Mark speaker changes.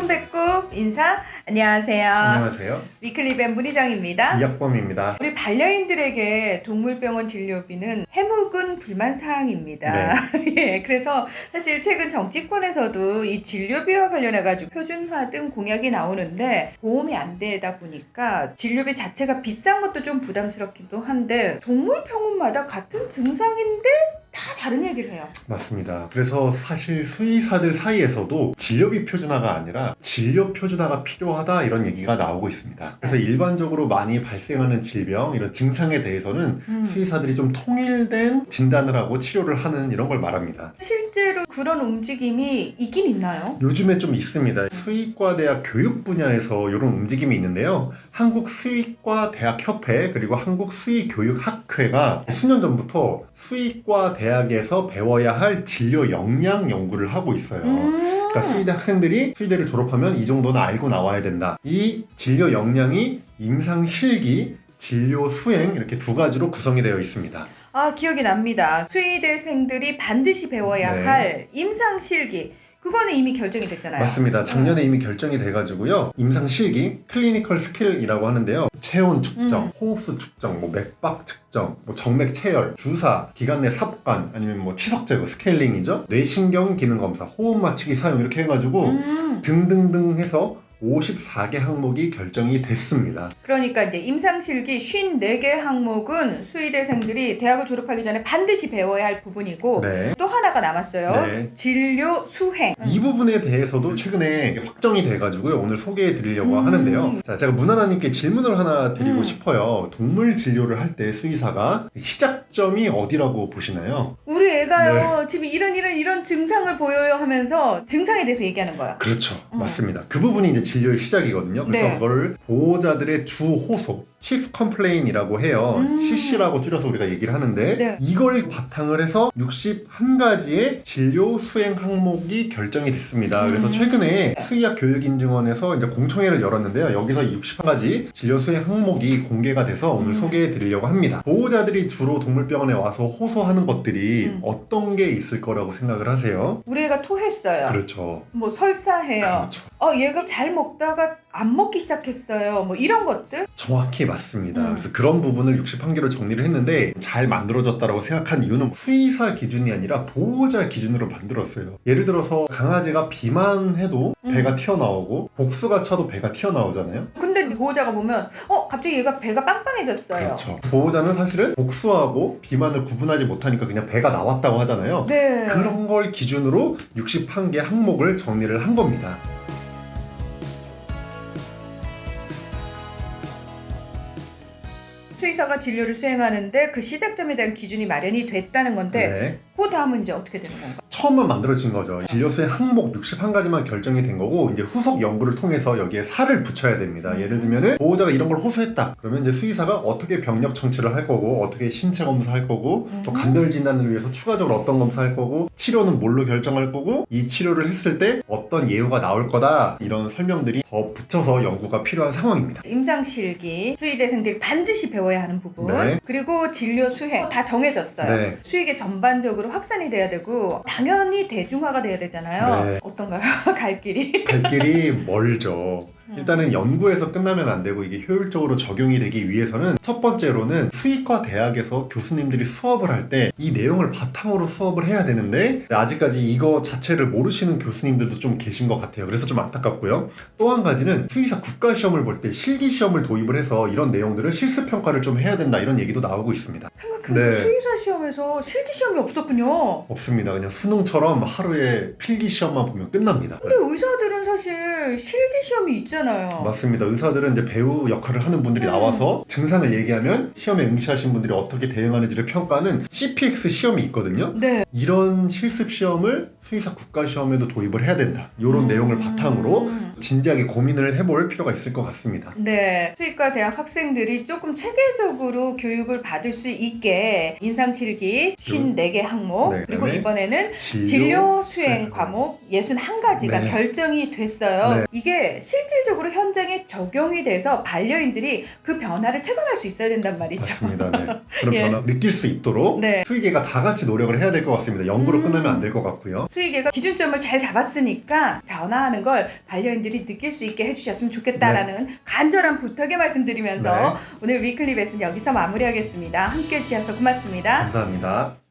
Speaker 1: 뵙고 인사. 안녕하세요.
Speaker 2: 안녕하세요.
Speaker 1: 위클리밴 문희정입니다.
Speaker 2: 이학범입니다.
Speaker 1: 우리 반려인들에게 동물병원 진료비는 해묵은 불만사항입니다. 예, 그래서 사실 최근 정치권에서도 이 진료비와 관련해가지고 표준화 등 공약이 나오는데 보험이 안 되다 보니까 진료비 자체가 비싼 것도 좀 부담스럽기도 한데 동물병원마다 같은 증상인데 다 다른 얘기를 해요.
Speaker 2: 맞습니다. 그래서 사실 수의사들 사이에서도 진료비 표준화가 아니라 진료 표준화가 필요하다 이런 얘기가 나오고 있습니다. 그래서 일반적으로 많이 발생하는 질병, 이런 증상에 대해서는 수의사들이 좀 통일된 진단을 하고 치료를 하는 이런 걸 말합니다.
Speaker 1: 실제로 그런 움직임이 있긴 있나요?
Speaker 2: 요즘에 좀 있습니다. 수의과대학 교육 분야에서 이런 움직임이 있는데요. 한국수의과대학협회 그리고 한국수의교육학회가 수년 전부터 수의과 대학에서 배워야 할 진료 역량 연구를 하고 있어요. 그러니까 수의대 학생들이 수의대를 졸업하면 이 정도는 알고 나와야 된다. 이 진료 역량이 임상 실기, 진료 수행 이렇게 두 가지로 구성이 되어 있습니다.
Speaker 1: 아, 기억이 납니다. 수의대생들이 반드시 배워야
Speaker 2: 네.
Speaker 1: 할 임상실기. 그거는 이미 결정이 됐잖아요.
Speaker 2: 맞습니다. 작년에 이미 결정이 돼가지고요. 임상실기, 클리니컬 스킬이라고 하는데요. 체온 측정, 호흡수 측정, 맥박 측정, 정맥 체열, 주사, 기관 내 삽관, 아니면 치석 제거, 스케일링이죠. 뇌신경 기능 검사, 호흡 맞추기 사용 이렇게 해가지고 등등등 해서 54개 항목이 결정이 됐습니다.
Speaker 1: 그러니까 이제 임상실기 54개 항목은 수의대생들이 대학을 졸업하기 전에 반드시 배워야 할 부분이고
Speaker 2: 네.
Speaker 1: 또 하나가 남았어요.
Speaker 2: 네.
Speaker 1: 진료 수행.
Speaker 2: 이 부분에 대해서도 최근에 확정이 돼가지고요. 오늘 소개해 드리려고 하는데요. 자, 제가 문하나님께 질문을 하나 드리고 싶어요. 동물 진료를 할 때 수의사가 시작점이 어디라고 보시나요?
Speaker 1: 우리 애가요. 지금 이런 증상을 보여요 하면서 증상에 대해서 얘기하는 거야.
Speaker 2: 그렇죠. 맞습니다. 그 부분이 이제 진료의 시작이거든요. 그래서
Speaker 1: 네.
Speaker 2: 그걸 보호자들의 주 호소, Chief Complaint이라고 해요. CC라고 줄여서 우리가 얘기를 하는데
Speaker 1: 네.
Speaker 2: 이걸 바탕을 해서 61가지의 진료 수행 항목이 결정이 됐습니다. 그래서 최근에 수의학 교육인증원에서 이제 공청회를 열었는데요. 여기서 61가지 진료 수행 항목이 공개가 돼서 오늘 소개해 드리려고 합니다. 보호자들이 주로 동물병원에 와서 호소하는 것들이 어떤 게 있을 거라고 생각을 하세요?
Speaker 1: 우리 애가 토했어요.
Speaker 2: 그렇죠.
Speaker 1: 뭐 설사해요.
Speaker 2: 그렇죠.
Speaker 1: 얘가 잘 먹다가 안 먹기 시작했어요. 뭐 이런 것들.
Speaker 2: 정확히 맞습니다. 그래서 그런 부분을 61개로 정리를 했는데 잘 만들어졌다고 생각한 이유는 수의사 기준이 아니라 보호자 기준으로 만들었어요. 예를 들어서 강아지가 비만해도 배가 튀어나오고 복수가 차도 배가 튀어나오잖아요.
Speaker 1: 근데 보호자가 보면 갑자기 얘가 배가 빵빵해졌어요.
Speaker 2: 그렇죠. 보호자는 사실은 복수하고 비만을 구분하지 못하니까 그냥 배가 나왔다고 하잖아요.
Speaker 1: 네.
Speaker 2: 그런 걸 기준으로 61개 항목을 정리를 한 겁니다.
Speaker 1: 수의사가 진료를 수행하는데 그 시작점에 대한 기준이 마련이 됐다는 건데
Speaker 2: 네.
Speaker 1: 그 다음은 이제 어떻게 되는 건가?
Speaker 2: 처음은 만들어진 거죠. 진료 수행 항목 61가지만 결정이 된 거고 이제 후속 연구를 통해서 여기에 살을 붙여야 됩니다. 예를 들면은 보호자가 이런 걸 호소했다. 그러면 이제 수의사가 어떻게 병력 청취를 할 거고 어떻게 신체 검사할 거고 또 간별 진단을 위해서 추가적으로 어떤 검사할 거고 치료는 뭘로 결정할 거고 이 치료를 했을 때 어떤 예후가 나올 거다. 이런 설명들이 더 붙여서 연구가 필요한 상황입니다.
Speaker 1: 임상실기 수의대생들이 반드시 배워야 하는 부분
Speaker 2: 네.
Speaker 1: 그리고 진료 수행 다 정해졌어요.
Speaker 2: 네.
Speaker 1: 수의계 전반적으로 확산이 돼야 되고 당연히 대중화가 돼야 되잖아요.
Speaker 2: 네.
Speaker 1: 어떤가요? 갈 길이?
Speaker 2: 갈 길이 멀죠. 일단은 연구에서 끝나면 안 되고 이게 효율적으로 적용이 되기 위해서는 첫 번째로는 수의과 대학에서 교수님들이 수업을 할 때 이 내용을 바탕으로 수업을 해야 되는데 아직까지 이거 자체를 모르시는 교수님들도 좀 계신 것 같아요. 그래서 좀 안타깝고요. 또 한 가지는 수의사 국가시험을 볼 때 실기시험을 도입을 해서 이런 내용들을 실습평가를 좀 해야 된다 이런 얘기도 나오고 있습니다.
Speaker 1: 생각해보니까
Speaker 2: 네.
Speaker 1: 수의사 시험에서 실기시험이 없었군요.
Speaker 2: 없습니다. 그냥 수능처럼 하루에 필기시험만 보면 끝납니다.
Speaker 1: 근데 의사들은 사실 실기시험이 있잖아요.
Speaker 2: 맞습니다. 의사들은 이제 배우 역할을 하는 분들이 나와서 증상을 얘기하면 시험에 응시하신 분들이 어떻게 대응하는지를 평가하는 CPX 시험이 있거든요.
Speaker 1: 네.
Speaker 2: 이런 실습 시험을 수의사 국가시험에도 도입을 해야 된다. 이런 내용을 바탕으로 진지하게 고민을 해볼 필요가 있을 것 같습니다.
Speaker 1: 네. 수의과 대학 학생들이 조금 체계적으로 교육을 받을 수 있게 임상실기 54개 항목
Speaker 2: 네,
Speaker 1: 그리고
Speaker 2: 그다음에
Speaker 1: 이번에는
Speaker 2: 진료
Speaker 1: 진료 수행
Speaker 2: 수행.
Speaker 1: 과목 61가지가
Speaker 2: 네.
Speaker 1: 결정이 됐어요.
Speaker 2: 네.
Speaker 1: 이게 실질적으로 실질적으로 현장에 적용이 돼서 반려인들이 그 변화를 체감할 수 있어야 된단 말이죠.
Speaker 2: 맞습니다. 네. 그런
Speaker 1: 예.
Speaker 2: 변화 느낄 수 있도록
Speaker 1: 네.
Speaker 2: 수의계가 다 같이 노력을 해야 될 것 같습니다. 연구로 끝나면 안 될 것 같고요.
Speaker 1: 수의계가 기준점을 잘 잡았으니까 변화하는 걸 반려인들이 느낄 수 있게 해주셨으면 좋겠다라는 간절한 부탁의 말씀드리면서
Speaker 2: 네.
Speaker 1: 오늘 위클리 벳은 여기서 마무리하겠습니다. 함께 해주셔서 고맙습니다.
Speaker 2: 감사합니다.